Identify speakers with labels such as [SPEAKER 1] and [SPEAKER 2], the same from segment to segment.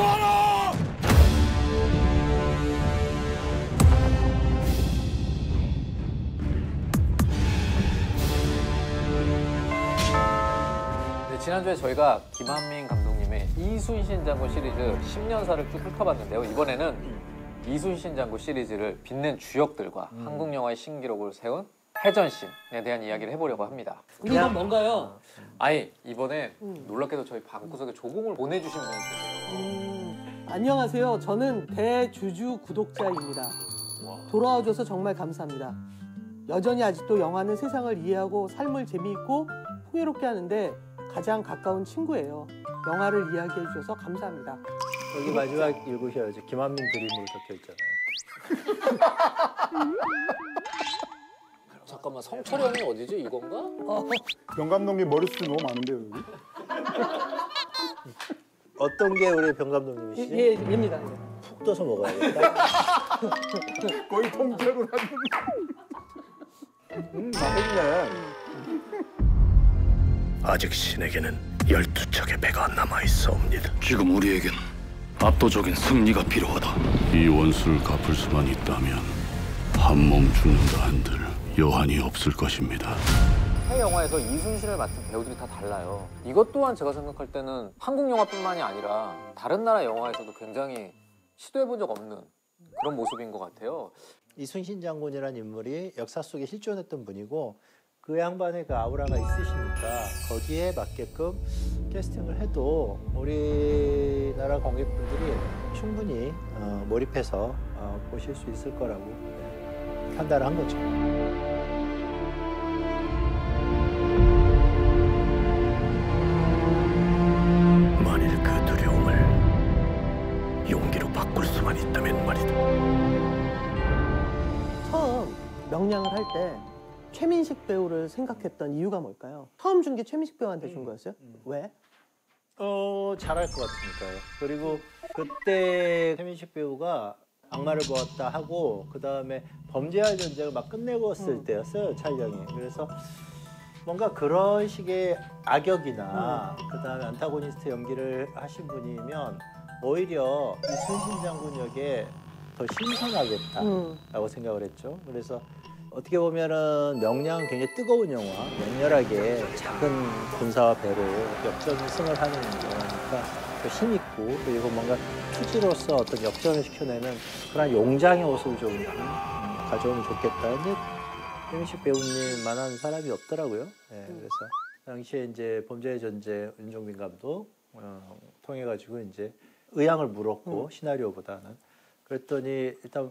[SPEAKER 1] 구하라!
[SPEAKER 2] 네, 지난주에 저희가 김한민 감독님의 이순신 장군 시리즈 10년사를 쭉 훑어봤는데요. 이번에는 이순신 장군 시리즈를 빛낸 주역들과 한국 영화의 신기록을 세운 해전씬에 대한 이야기를 해보려고 합니다.
[SPEAKER 3] 근데 이건 뭔가요?
[SPEAKER 2] 아예 이번에 놀랍게도 저희 방구석에 조공을 보내주신 분이 계세요.
[SPEAKER 3] 안녕하세요. 저는 대주주 구독자입니다. 돌아와줘서 정말 감사합니다. 여전히 아직도 영화는 세상을 이해하고 삶을 재미있고 풍요롭게 하는데 가장 가까운 친구예요. 영화를 이야기해 주셔서 감사합니다.
[SPEAKER 4] 여기 마지막 읽으셔야죠. 김한민 그림으로 적혀 있잖아요.
[SPEAKER 2] 잠깐만, 성철이 형이 어디죠? 이건가?
[SPEAKER 5] 영 감독님 머릿속이 너무 많은데요, 여기?
[SPEAKER 4] 어떤 게 우리 병 감독님이시죠?
[SPEAKER 3] 예, 입니다.
[SPEAKER 4] 푹 떠서 먹어야겠다.
[SPEAKER 5] 거의 통째로 맛있네.
[SPEAKER 1] 아직 신에게는 12척의 배가 남아있사옵니다. 지금 우리에겐 압도적인 승리가 필요하다.
[SPEAKER 6] 이 원수를 갚을 수만 있다면 한 몸 죽는다 한들 여한이 없을 것입니다.
[SPEAKER 2] 새 영화에서 이순신을 맡은 배우들이 다 달라요. 이것 또한 제가 생각할 때는 한국 영화뿐만이 아니라 다른 나라 영화에서도 굉장히 시도해본 적 없는 그런 모습인 것 같아요.
[SPEAKER 4] 이순신 장군이라는 인물이 역사 속에 실존했던 분이고 그 양반의 그 아우라가 있으시니까 거기에 맞게끔 캐스팅을 해도 우리나라 관객분들이 충분히 몰입해서 보실 수 있을 거라고 판단을 한 거죠.
[SPEAKER 1] 만일 그 두려움을 용기로 바꿀 수만 있다면 말이다.
[SPEAKER 3] 처음 명량을 할 때 최민식 배우를 생각했던 이유가 뭘까요? 처음 준 게 최민식 배우한테 준 거였어요? 왜?
[SPEAKER 4] 잘할 것 같으니까요. 그리고 그때 최민식 배우가 악마를 보았다 하고 그 다음에 범죄와 전쟁을 막 끝내고었을 때였어요, 촬영이. 그래서 뭔가 그런 식의 악역이나 그 다음에 안타고니스트 연기를 하신 분이면 오히려 이순신 장군 역에 더 신선하겠다라고 생각을 했죠. 그래서 어떻게 보면은 명량은 굉장히 뜨거운 영화, 맹렬하게 작은 군사와 배로 역전승을 하는 영화니까 더 힘있고 그리고 뭔가 투지로서 어떤 역전을 시켜내는 그런 용장의 모습을 좀 가져오면 좋겠다. 근데 최민식 배우님만한 사람이 없더라고요. 네, 그래서 당시에 이제 범죄의 전쟁 윤종빈 감독 통해 가지고 이제 의향을 물었고 시나리오보다는 그랬더니 일단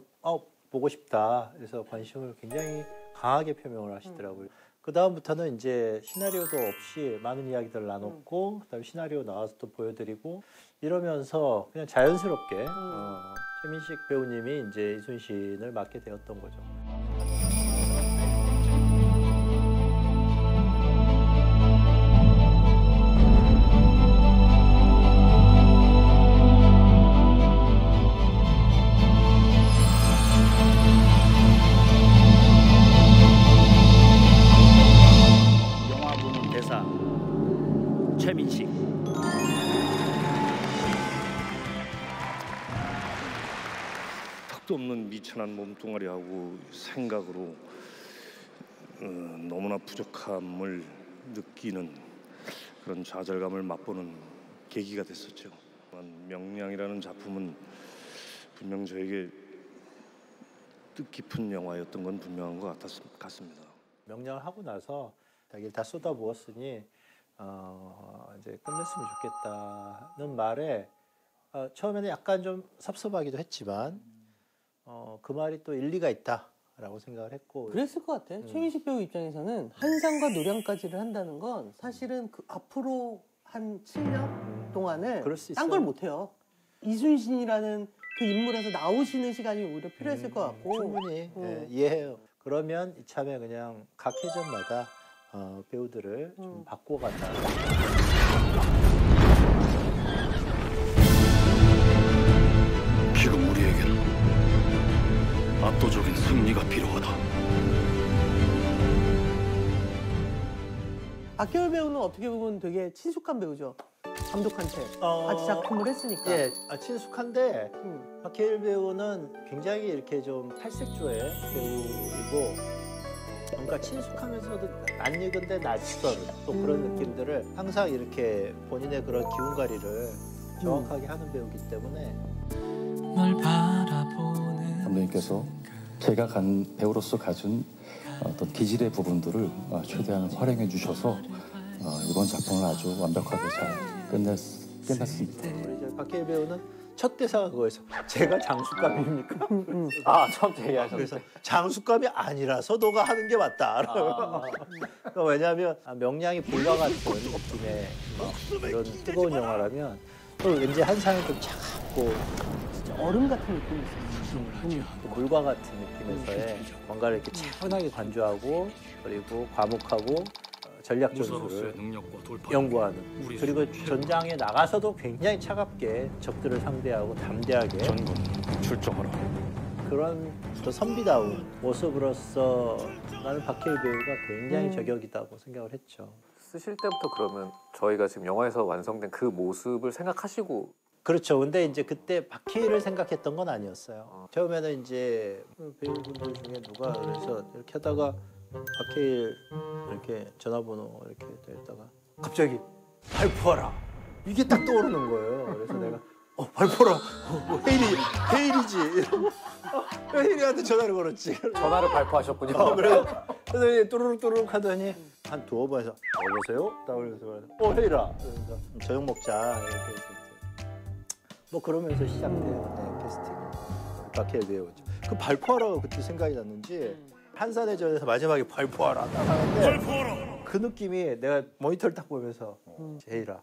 [SPEAKER 4] 보고 싶다. 그래서 관심을 굉장히 강하게 표명을 하시더라고요. 그 다음부터는 이제 시나리오도 없이 많은 이야기들을 나눴고 그다음에 시나리오 나와서 또 보여드리고 이러면서 그냥 자연스럽게 최민식 배우님이 이제 이순신을 맡게 되었던 거죠.
[SPEAKER 1] 최민식. 턱도 없는 미천한 몸뚱아리하고 생각으로 너무나 부족함을 느끼는 그런 좌절감을 맛보는 계기가 됐었죠. 명량이라는 작품은 분명 저에게 뜻깊은 영화였던 건 분명한 것 같습니다.
[SPEAKER 4] 명량을 하고 나서 자기를 다 쏟아부었으니 이제 끝냈으면 좋겠다는 말에 처음에는 약간 좀 섭섭하기도 했지만 그 말이 또 일리가 있다라고 생각을 했고
[SPEAKER 3] 그랬을 것 같아. 최민식 배우 입장에서는 한상과 노량까지를 한다는 건 사실은 그 앞으로 한 7년 동안을 딴 걸 못해요. 이순신이라는 그 인물에서 나오시는 시간이 오히려 필요했을 것 같고
[SPEAKER 4] 충분히 이해해요. 그러면 이참에 그냥 각 회전마다 배우들을 좀 바꿔간다.
[SPEAKER 1] 지금 우리에겐 압도적인 승리가 필요하다.
[SPEAKER 3] 박해월 배우는 어떻게 보면 되게 친숙한 배우죠. 감독한테 같이 작품을 했으니까.
[SPEAKER 4] 예, 친숙한데
[SPEAKER 3] 음.
[SPEAKER 4] 박해일 배우는 굉장히 이렇게 좀 탈색조의 배우이고 뭔가 친숙하면서도 낯익은데 낯선 또 그런 느낌들을 항상 이렇게 본인의 그런 기운가리를 정확하게 하는 배우기 때문에
[SPEAKER 7] 감독님께서 제가 배우로서 가진 어떤 기질의 부분들을 최대한 활용해 주셔서 이번 작품을 아주 완벽하게 잘 끝냈습니다.
[SPEAKER 4] 우리 이제 박해일 배우는 첫 대사가 그거였어. 제가 장수감입니까?
[SPEAKER 2] 아, 처음 얘기하셨는데.
[SPEAKER 4] 그래서 장수감이 아니라서 너가 하는 게 맞다. 그러니까 왜냐하면 명량이 불과 같은 느낌의 이런 뜨거운 영화라면 또 왠지 한상은 좀 차갑고
[SPEAKER 3] 진짜 얼음 같은 느낌이 있었어요.
[SPEAKER 4] 또 물과 같은 느낌에서의 뭔가를 이렇게 차분하게 관조하고 그리고 과묵하고 전략 전술을 연구하는 그리고 전장에 나가서도 굉장히 차갑게 적들을 상대하고 담대하게
[SPEAKER 1] 전군 출정하라.
[SPEAKER 4] 그런 또 선비다운 모습으로서 나는 박해일 배우가 굉장히 저격이다고 생각을 했죠.
[SPEAKER 2] 쓰실 때부터 그러면 저희가 지금 영화에서 완성된 그 모습을 생각하시고
[SPEAKER 4] 그렇죠. 근데 이제 그때 박해일을 생각했던 건 아니었어요. 처음에는 이제 배우분들 중에 누가 그래서 이렇게 하다가 박해일 이렇게 전화번호 이렇게 됐다가 갑자기 발표하라 이게 딱 떠오르는 거예요. 그래서 내가 발표라 헤일이지 이러고 헤일이한테 전화를 걸었지.
[SPEAKER 2] 전화를 발표하셨군요.
[SPEAKER 4] 그래서 또르륵 하더니 한 두어 번에서 여보세요? 딱 그래서 헤일아 그러니까 저녁 먹자 이렇게 해서 뭐 그러면서 시작돼요. 캐스팅 박해일 배우죠. 그 발표하라가 그때 생각이 났는지 한산의 전에서 마지막에 발표하라 딱 하는데 그 느낌이 내가 모니터를 딱 보면서 헤일아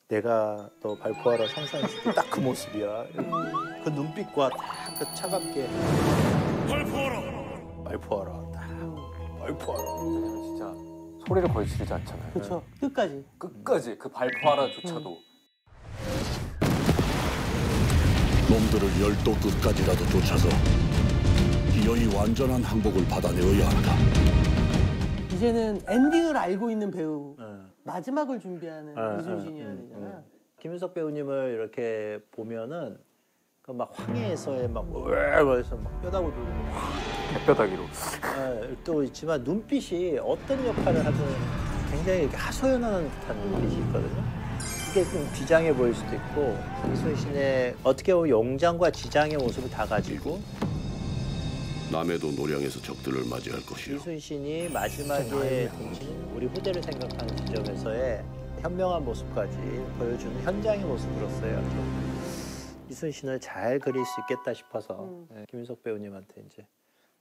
[SPEAKER 4] 내가 너 발표하라 상상했을 때 딱 그 모습이야. 그 눈빛과 딱 그 차갑게 발표하라 딱 발표하라.
[SPEAKER 2] 진짜 소리를 거의 지르지 않잖아요.
[SPEAKER 3] 그렇죠. 끝까지.
[SPEAKER 2] 끝까지 그 발표하라조차도.
[SPEAKER 6] 놈들을 열도 끝까지라도 쫓아서 기어이 완전한 항복을 받아내어야 한다.
[SPEAKER 3] 이제는 엔딩을 알고 있는 배우.
[SPEAKER 4] 네.
[SPEAKER 3] 마지막을 준비하는 이순신이어야 되잖아.
[SPEAKER 4] 김윤석 배우님을 이렇게 보면은 그 막 황해에서의 막 그래서 막 뼈다구 들고
[SPEAKER 2] 햇볕다기로.
[SPEAKER 4] 또 있지만 눈빛이 어떤 역할을 하든 굉장히 이렇게 하소연하는 듯한 눈빛이 있거든요. 이게 좀 비장해 보일 수도 있고 이순신의 어떻게 보면 용장과 지장의 모습을 다 가지고
[SPEAKER 6] 남해도 노량에서 적들을 맞이할 것이요.
[SPEAKER 4] 이순신이 마지막에 던지는 우리 후대를 생각하는 지점에서의 현명한 모습까지 보여주는 현장의 모습으로서요. 이순신을 잘 그릴 수 있겠다 싶어서 김윤석 배우님한테 이제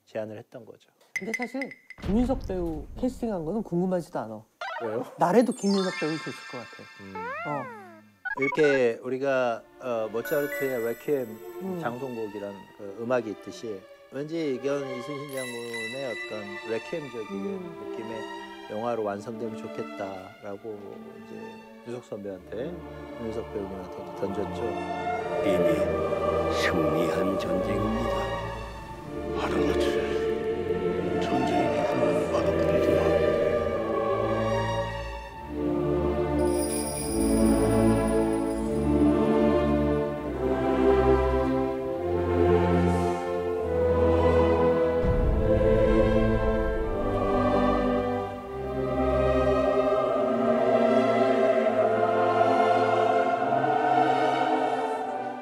[SPEAKER 4] 제안을 했던 거죠.
[SPEAKER 3] 근데 사실 김윤석 배우 캐스팅한 거는 궁금하지도 않아.
[SPEAKER 4] 왜요?
[SPEAKER 3] 나래도 김윤석 배우 됐을 것 같아.
[SPEAKER 4] 이렇게 우리가 모차르트의 레퀴엠 장송곡이라는 그 음악이 있듯이 왠지 이건 이순신 장군의 어떤 레퀴엠적인 느낌의 영화로 완성되면 좋겠다라고 이제 유석 선배한테 윤석 배우님한테 던졌죠.
[SPEAKER 1] 이미 승리한 전쟁입니다.
[SPEAKER 6] 하나같이 전쟁이 훌륭 받아들이지만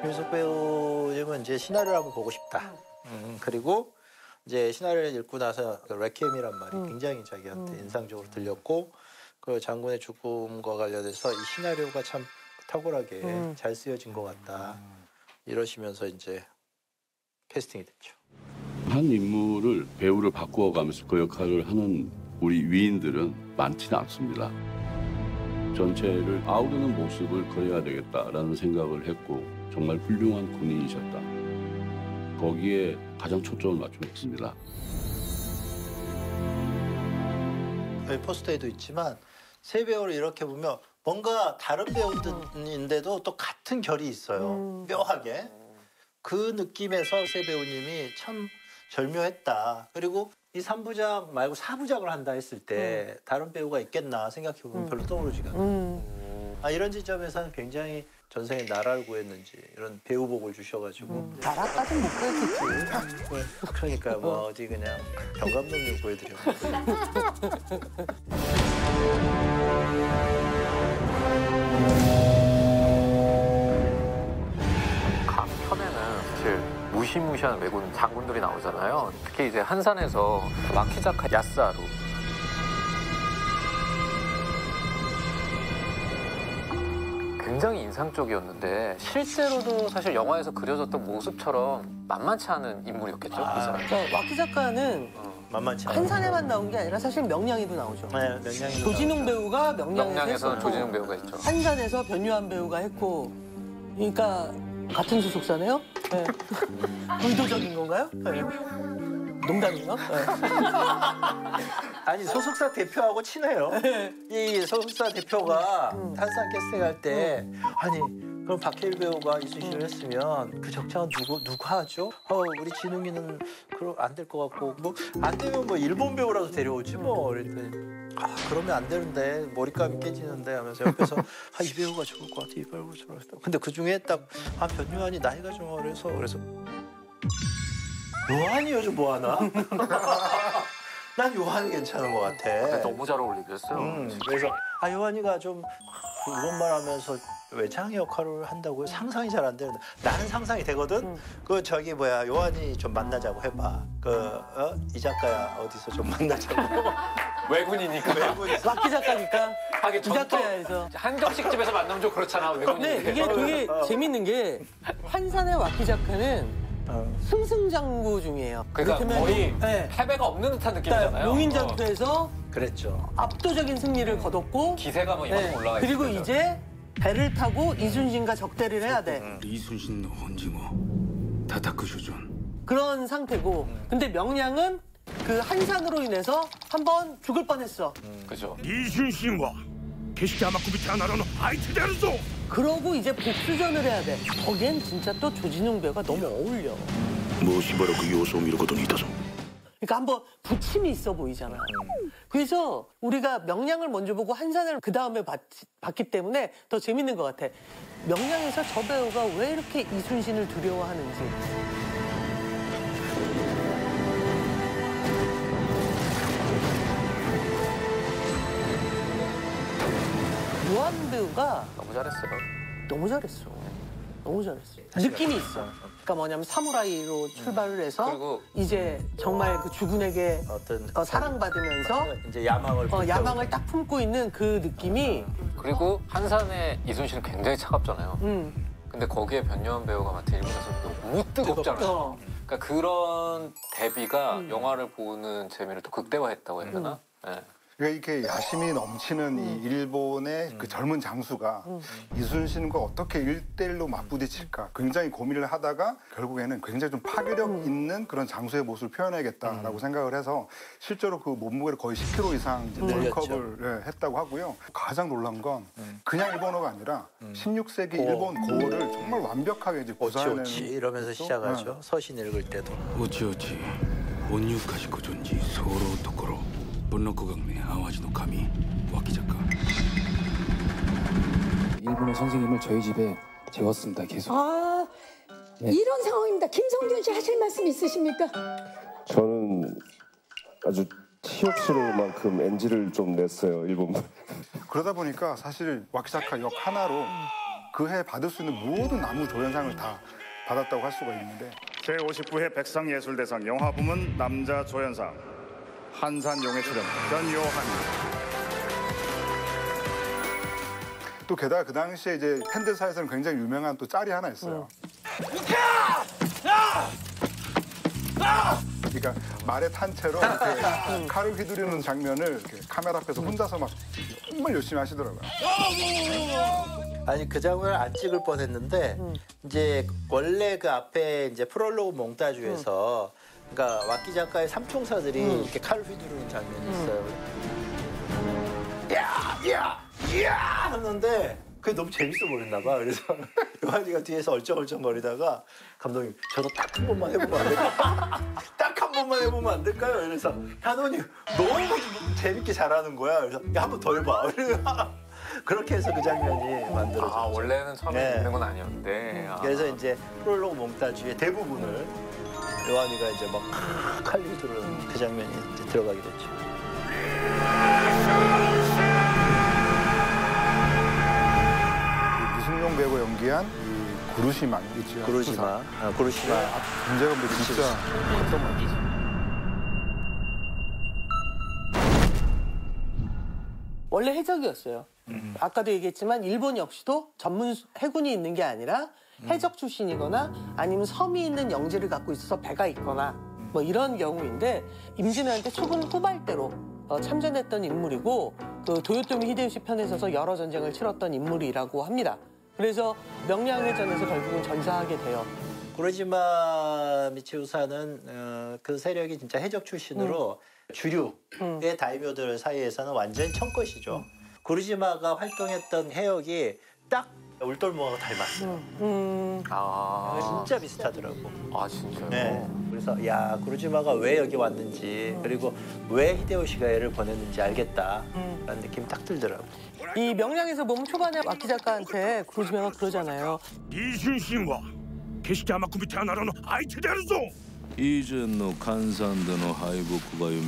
[SPEAKER 4] 윤석 배우님은 이제 시나리오를 한번 보고 싶다. 그리고 이제 시나리오를 읽고 나서 그 레퀴엠이란 말이 굉장히 자기한테 인상적으로 들렸고 그 장군의 죽음과 관련해서 이 시나리오가 참 탁월하게 잘 쓰여진 것 같다. 이러시면서 이제 캐스팅이 됐죠.
[SPEAKER 6] 한 인물을 배우를 바꾸어가면서 그 역할을 하는 우리 위인들은 많지는 않습니다. 전체를 아우르는 모습을 그려야 되겠다라는 생각을 했고 정말 훌륭한 군인이셨다. 거기에 가장 초점을 맞추었습니다.
[SPEAKER 4] 여기 포스터에도 있지만 세 배우를 이렇게 보면 뭔가 다른 배우들인데도 또 같은 결이 있어요. 묘하게. 그 느낌에서 세 배우님이 참 절묘했다. 그리고 이 3부작 말고 4부작을 한다 했을 때 다른 배우가 있겠나 생각해보면 별로 떠오르지가 않아요. 이런 지점에서는 굉장히 전생에 나라를 구했는지 이런 배우복을 주셔가지고
[SPEAKER 3] 나라까지는 못 구했겠지.
[SPEAKER 4] 그러니까 뭐 어디 그냥 병 감독님 구해드려.
[SPEAKER 2] 강편에는 사실 무시무시한 왜군 장군들이 나오잖아요. 특히 이제 한산에서 마키자카 야스하루. 굉장히 인상적이었는데 실제로도 사실 영화에서 그려졌던 모습처럼 만만치 않은 인물이었겠죠. 그 사람.
[SPEAKER 3] 그러니까 와키 작가는
[SPEAKER 4] 만만치 않아.
[SPEAKER 3] 한산에만 나온 게 아니라 사실 명량에도 나오죠.
[SPEAKER 4] 네, 명량이
[SPEAKER 3] 조진웅 배우가 명량에서
[SPEAKER 2] 명량에서는
[SPEAKER 3] 했었고,
[SPEAKER 2] 조진웅 배우가 있죠.
[SPEAKER 3] 한산에서 변유한 배우가 했고, 그러니까 같은 소속사네요? 네. 의도적인 건가요? 네. 농담이에요? 네.
[SPEAKER 4] 아니 소속사 대표하고 친해요. 이 소속사 대표가 한산 캐스팅할 때 아니 그럼 박해일 배우가 이순신을 했으면 그 적장은 누가 하죠? 우리 진웅이는 그럼 안 될 것 같고 뭐 안 되면 뭐 일본 배우라도 데려오지 뭐 그랬더니 그러면 안 되는데 머리감이 깨지는데 하면서 옆에서 이 배우가 좋을 것 같아 이 배우가 좋을 것 같아. 근데 그 중에 딱 변요한이 나이가 좀 어려서 그래서 요한이 요즘 뭐 하나? 난 요한이 괜찮은 것 같아.
[SPEAKER 2] 너무 잘 어울리겠어요.
[SPEAKER 4] 그래서 요한이가 좀 이것만 하면서 외장 역할을 한다고요? 상상이 잘 안 되는데 나는 상상이 되거든. 그 저기 뭐야 요한이 좀 만나자고 해봐. 이 작가야 어디서 좀 만나자고.
[SPEAKER 2] 외군이니까.
[SPEAKER 3] 와키 작가니까
[SPEAKER 2] 하긴
[SPEAKER 3] 이 작가야에서.
[SPEAKER 2] 한정식집에서 만나면 좀 그렇잖아. 외군인데.
[SPEAKER 3] 근데 이게 되게 재밌는 게 한산의 와키 작가는 승승장구 중이에요.
[SPEAKER 2] 그러니까
[SPEAKER 3] 이를테면
[SPEAKER 2] 거의
[SPEAKER 3] 네.
[SPEAKER 2] 패배가 없는 듯한 느낌이잖아요.
[SPEAKER 3] 용인전투에서
[SPEAKER 4] 그랬죠.
[SPEAKER 3] 압도적인 승리를 거뒀고
[SPEAKER 2] 기세가 뭐 이만큼 올라가 있어요.
[SPEAKER 3] 그리고 이제 배를 타고 이순신과 적대를 해야 돼.
[SPEAKER 1] 이순신 혼징어 다다크쇼전
[SPEAKER 3] 그런 상태고 근데 명량은 그 한산으로 인해서 한번 죽을 뻔했어.
[SPEAKER 2] 그죠.
[SPEAKER 1] 이순신과 게시자마쿠비타 나라는 하이트 되르소
[SPEAKER 3] 그러고 이제 복수전을 해야 돼. 거기엔 진짜 또 조진웅 배우가 너무 어울려.
[SPEAKER 1] 무엇이바로 그 요소 미루고도 니다ぞ
[SPEAKER 3] 그러니까 한번 부침이 있어 보이잖아. 그래서 우리가 명량을 먼저 보고 한산을 그 다음에 봤기 때문에 더 재밌는 것 같아. 명량에서 저 배우가 왜 이렇게 이순신을 두려워하는지. 요한 배우가
[SPEAKER 2] 너무 잘했어요.
[SPEAKER 3] 너무 잘했어. 너무 잘했어. 느낌이 있어. 그러니까 뭐냐면 사무라이로 출발을 해서
[SPEAKER 2] 그리고
[SPEAKER 3] 이제 정말 그 주군에게
[SPEAKER 4] 어떤
[SPEAKER 3] 사랑받으면서
[SPEAKER 4] 이제 야망을
[SPEAKER 3] 야망을 딱 품고 있는 그 느낌이
[SPEAKER 2] 그리고 한산의 이순신은 굉장히 차갑잖아요. 근데 거기에 변요한 배우가 맡은 일본에서 너무 뜨겁잖아요. 그러니까 그런 대비가 영화를 보는 재미를 또 극대화했다고 해야 되나? 네.
[SPEAKER 5] 그러니까 이렇게 야심이 넘치는 이 일본의 그 젊은 장수가 이순신과 어떻게 1대1로 맞부딪힐까 굉장히 고민을 하다가 결국에는 굉장히 좀 파괴력 있는 그런 장수의 모습을 표현해야겠다라고 생각을 해서 실제로 그 몸무게를 거의 10kg 이상 월컵을 했다고 하고요. 가장 놀란 건 그냥 일본어가 아니라 16세기 일본 고어를 정말 완벽하게 이제 구사해내는
[SPEAKER 4] 오치 이러면서 시작하죠. 서신 읽을 때도.
[SPEAKER 1] 오치오치 온유카시코 존지 소로 도코로 분노코강네 아와지노 카미 와키 작가
[SPEAKER 7] 일본어 선생님을 저희 집에 재웠습니다. 계속. 네.
[SPEAKER 8] 이런 상황입니다. 김성균 씨 하실 말씀 있으십니까?
[SPEAKER 9] 저는 아주 티없을 만큼 NG를 좀 냈어요, 일본말.
[SPEAKER 5] 그러다 보니까 사실 와키자카 역 하나로 그 해 받을 수 있는 모든 나무 조연상을 다 받았다고 할 수가 있는데
[SPEAKER 10] 제59회 백상예술대상 영화부문 남자 조연상 한산용의 출연 변요한.
[SPEAKER 5] 또 게다가 그 당시에 이제 팬들 사이에서는 굉장히 유명한 또 짤이 하나 있어요. 그러니까 말에 탄 채로 이렇게 칼을 휘두르는 장면을 이렇게 카메라 앞에서 혼자서 막 정말 열심히 하시더라고요.
[SPEAKER 4] 아니 그 장면을 안 찍을 뻔했는데 이제 원래 그 앞에 이제 프롤로그 몽타주에서 그러니까 와키 작가의 삼총사들이 이렇게 칼을 휘두르는 장면이 있어요. 야 하는데 그게 너무 재밌어 보였나 봐. 그래서 요한이가 뒤에서 얼쩡얼쩡거리다가 감독님 저도 딱 한 번만 해보면 안 될까요? 딱 한 번만 해보면 안 될까요? 그래서 한원이 너무 재밌게 잘하는 거야. 그래서 야, 한 번 더 해봐. 그렇게 해서 그 장면이 만들어졌죠.
[SPEAKER 2] 아, 원래는 처음에
[SPEAKER 4] 네.
[SPEAKER 2] 있는 건 아니었는데. 아.
[SPEAKER 4] 그래서 이제 프롤로그 몽타주의 대부분을 요한이가 이제 막 칼리 들은 그 장면이 이제 들어가게 됐죠.
[SPEAKER 5] 유승용 배우가 연기한 이 구루시마 있죠.
[SPEAKER 4] 구루시마. 구루시마.
[SPEAKER 5] 문제가 근데 진짜
[SPEAKER 3] 원래 해적이었어요. 아까도 얘기했지만 일본 역시도 전문 해군이 있는 게 아니라 해적 출신이거나 아니면 섬이 있는 영지를 갖고 있어서 배가 있거나 뭐 이런 경우인데 임진왜란 때 초군 후발대로 참전했던 인물이고 그 도요토미 히데요시 편에 서서 여러 전쟁을 치렀던 인물이라고 합니다. 그래서 명량해전에서 결국은 전사하게 돼요.
[SPEAKER 4] 구루시마 미치우사는 그 세력이 진짜 해적 출신으로 주류의 다이묘들 사이에서는 완전 첫것이죠. 구루시마가 활동했던 해역이 딱 울돌모하고 닮았어요.
[SPEAKER 2] 아.
[SPEAKER 4] 진짜 비슷하더라고.
[SPEAKER 2] 아, 진짜요?
[SPEAKER 4] 네. 그래서 야 구루시마가 왜 여기 왔는지 그리고 왜 히데요시가 얘를 보냈는지 알겠다라는 느낌이 딱 들더라고.
[SPEAKER 3] 이 명량에서 보면 초반에 와키 작가한테 구루시마가 그러잖아요.
[SPEAKER 1] イ・ジュンシンは決して甘く見てはならぬ相手であるぞ
[SPEAKER 11] 以前の関山での敗北が蘇り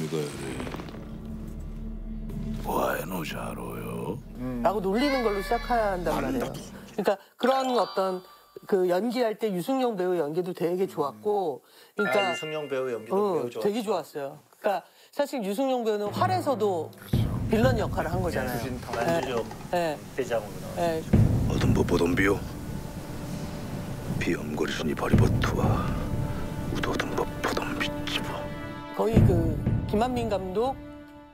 [SPEAKER 11] お前のじゃろうよ
[SPEAKER 3] 라고 놀리는 걸로 시작해야 한단 말이에요. 그러니까 그런 어떤 그 연기할 때 유승용 배우 연기도 되게 좋았고, 그러니까
[SPEAKER 4] 유승용 배우 연기도 매우 좋았어요.
[SPEAKER 3] 되게 좋았어요. 그러니까 사실 유승용 배우는 활에서도 빌런 역할을 한 거잖아요.
[SPEAKER 4] 만주족
[SPEAKER 3] 네.
[SPEAKER 4] 대장으로 나왔어요.
[SPEAKER 3] 네.
[SPEAKER 1] 어둠 뭐 보던 비요 비엄거리시니 바리버트와 우도든 뭐 보던 빛이보
[SPEAKER 3] 거의 그 김한민 감독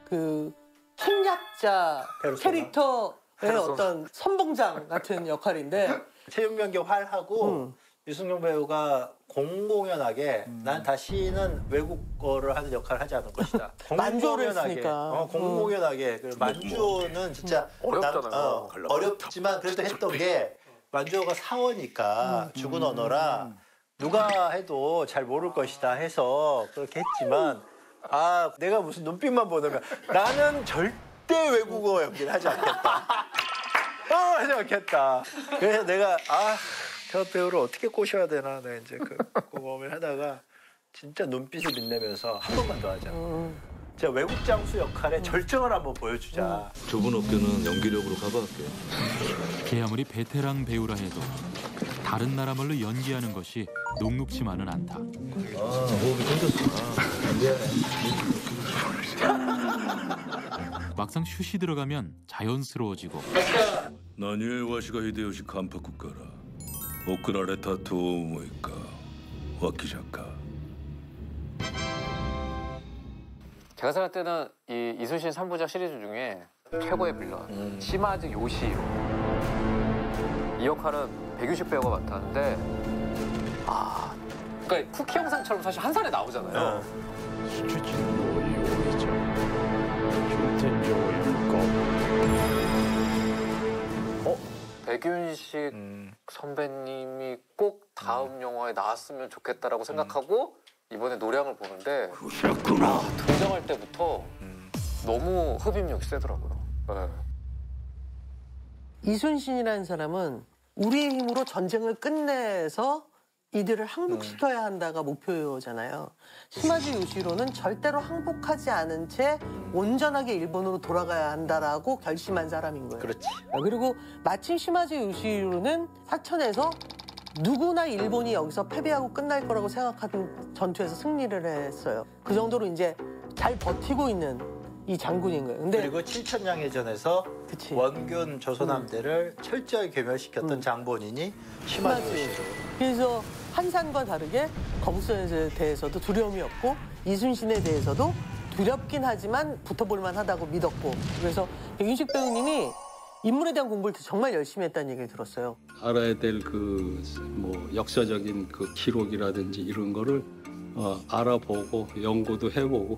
[SPEAKER 3] 그 침략자
[SPEAKER 4] 페르소나.
[SPEAKER 3] 캐릭터의 어떤 선봉장 같은 역할인데
[SPEAKER 4] 최윤명기 활하고 유승용 배우가 공공연하게 난 다시는 외국어를 하는 역할을 하지 않을 것이다.
[SPEAKER 3] 만주어를
[SPEAKER 4] 공공연하게,
[SPEAKER 3] 했으니까.
[SPEAKER 4] 공공연하게. 그리고 만주어는 진짜
[SPEAKER 2] 어렵잖아요.
[SPEAKER 4] 어렵지만 그래도 했던 게 만주어가 사어니까 죽은 언어라 누가 해도 잘 모를 것이다 해서 그렇게 했지만 아 내가 무슨 눈빛만 보내면 나는 절대 외국어 연기를 하지 않겠다. 하지 않겠다. 그래서 내가 저 배우를 어떻게 꼬셔야 되나 내가 이제 그 고민을 하다가 진짜 눈빛을 빛내면서 한 번만 더 하자. 제가 외국 장수 역할의 절정을 한번 보여주자.
[SPEAKER 11] 좁은 어깨는 연기력으로 커버할게.
[SPEAKER 12] 제 아무리 베테랑 배우라 해도 다른 나라 말로 연기하는 것이 녹록지만은 않다.
[SPEAKER 11] 호흡이 끊겼어.
[SPEAKER 12] 막상 슛이 들어가면 자연스러워지고
[SPEAKER 11] 何故わしが秀吉関白から送られたと思いか脇じゃか
[SPEAKER 2] 제가 생각할 때는 이 이순신 3부작 시리즈 중에 최고의 빌런 시마즈 요시히로 이 역할은 백유식 배우가 맡았는데 그러니까 쿠키 영상처럼 사실 한 산에 나오잖아요. 백윤식 선배님이 꼭 다음 영화에 나왔으면 좋겠다라고 생각하고 이번에 노량을 보는데 등장할 때부터 너무 흡입력이 세더라고요. 네.
[SPEAKER 3] 이순신이라는 사람은 우리의 힘으로 전쟁을 끝내서 이들을 항복시켜야 한다가 목표잖아요. 시마즈 요시히로는 절대로 항복하지 않은 채 온전하게 일본으로 돌아가야 한다라고 결심한 사람인 거예요.
[SPEAKER 4] 그렇지.
[SPEAKER 3] 그리고 마침 시마즈 요시히로는 사천에서 누구나 일본이 여기서 패배하고 끝날 거라고 생각하던 전투에서 승리를 했어요. 그 정도로 이제 잘 버티고 있는 이 장군인 거예요. 근데
[SPEAKER 4] 그리고 칠천량해전에서 원균 조선함대를 철저히 괴멸시켰던 장본인이 시마즈 요시히로.
[SPEAKER 3] 그래서 한산과 다르게 거북선에 대해서도 두려움이 없고 이순신에 대해서도 두렵긴 하지만 붙어볼만 하다고 믿었고 그래서 백윤식 배우님이 인물에 대한 공부를 정말 열심히 했다는 얘기를 들었어요.
[SPEAKER 13] 알아야 될 그 뭐 역사적인 그 기록이라든지 이런 거를 알아보고 연구도 해보고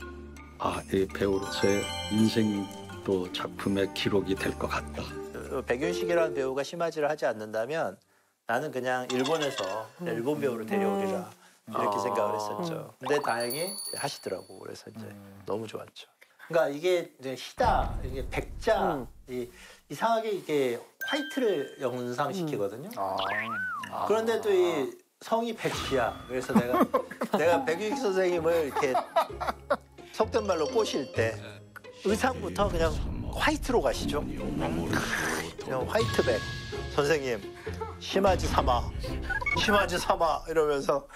[SPEAKER 13] 이 배우로서의 인생 또 작품의 기록이 될 것 같다.
[SPEAKER 4] 백윤식이라는 배우가 시마즈를 하지 않는다면 나는 그냥 일본에서 일본 배우를 데려오리라 이렇게 생각을 했었죠. 근데 다행히 하시더라고. 그래서 이제 너무 좋았죠. 그러니까 이게 이제 희다, 이게 백자, 이상하게 이게 화이트를 연상시키거든요. 그런데 또 이 성이 백지야. 그래서 내가 백유익 선생님을 이렇게 속된 말로 꼬실 때 의상부터 그냥 화이트로 가시죠. 그냥 화이트백. 선생님, 심하지 삼아 이러면서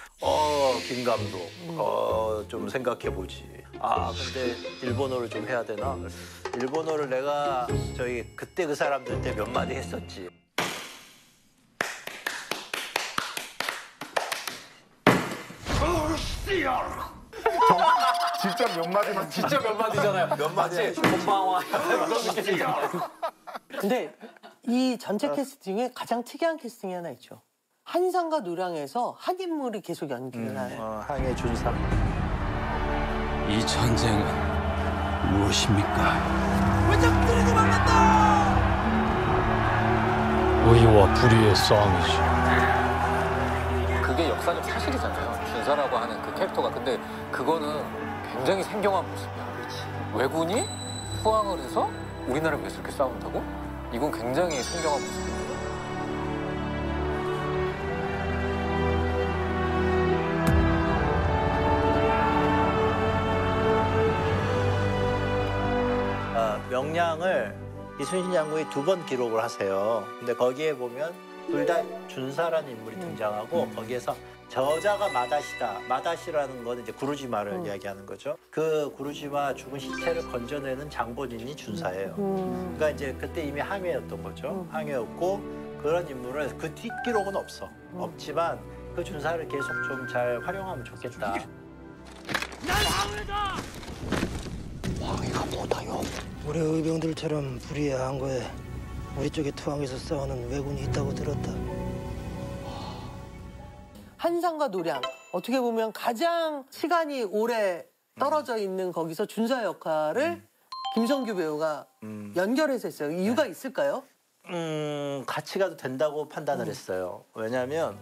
[SPEAKER 4] 김 감독 좀 생각해 보지. 근데 일본어를 좀 해야 되나? 일본어를 내가 그때 그 사람들한테 몇 마디 했었지.
[SPEAKER 5] 진짜 몇 마디만
[SPEAKER 2] 진짜 몇 마디잖아요.
[SPEAKER 4] 몇 마디.
[SPEAKER 2] 곤방와 이런 느낌이잖아요.
[SPEAKER 3] 근데 이 전체 캐스팅에 가장 특이한 캐스팅이 하나 있죠. 한상과 노량에서 한 인물이 계속 연기를 해요.
[SPEAKER 4] 항해 준사.
[SPEAKER 14] 이 전쟁은 무엇입니까?
[SPEAKER 3] 외적들이 도망간다!
[SPEAKER 14] 의와 불의의 싸움이지.
[SPEAKER 2] 그게 역사적 사실이잖아요. 준사라고 하는 그 캐릭터가. 근데 그거는 굉장히 생경한 모습이야. 그렇지. 왜군이 포항을 해서 우리나라를 위해서 이렇게 싸운다고? 이건 굉장히 생경한 모습입니다.
[SPEAKER 4] 명량을 이순신 장군이 2번 기록을 하세요. 근데 거기에 보면 둘 다 준사라는 인물이 등장하고 거기에서 저자가 마다시다. 마다시라는 건 이제 구루지마를 이야기하는 거죠. 그 구루지마 죽은 시체를 건져내는 장본인이 준사예요. 그러니까 이제 그때 이미 항해였던 거죠. 항해였고 그런 인물을 그 뒷기록은 없어. 없지만 그 준사를 계속 좀 잘 활용하면 좋겠다.
[SPEAKER 15] 난 항해다!
[SPEAKER 16] 황해가 뭐다요? 우리 의병들처럼 불의의 거에 우리 쪽에 투항해서 싸우는 왜군이 있다고 들었다.
[SPEAKER 3] 한상과 노량, 어떻게 보면 가장 시간이 오래 떨어져 있는 거기서 준사 역할을 김성규 배우가 연결해서 했어요. 이유가 있을까요?
[SPEAKER 4] 같이 가도 된다고 판단을 했어요. 왜냐하면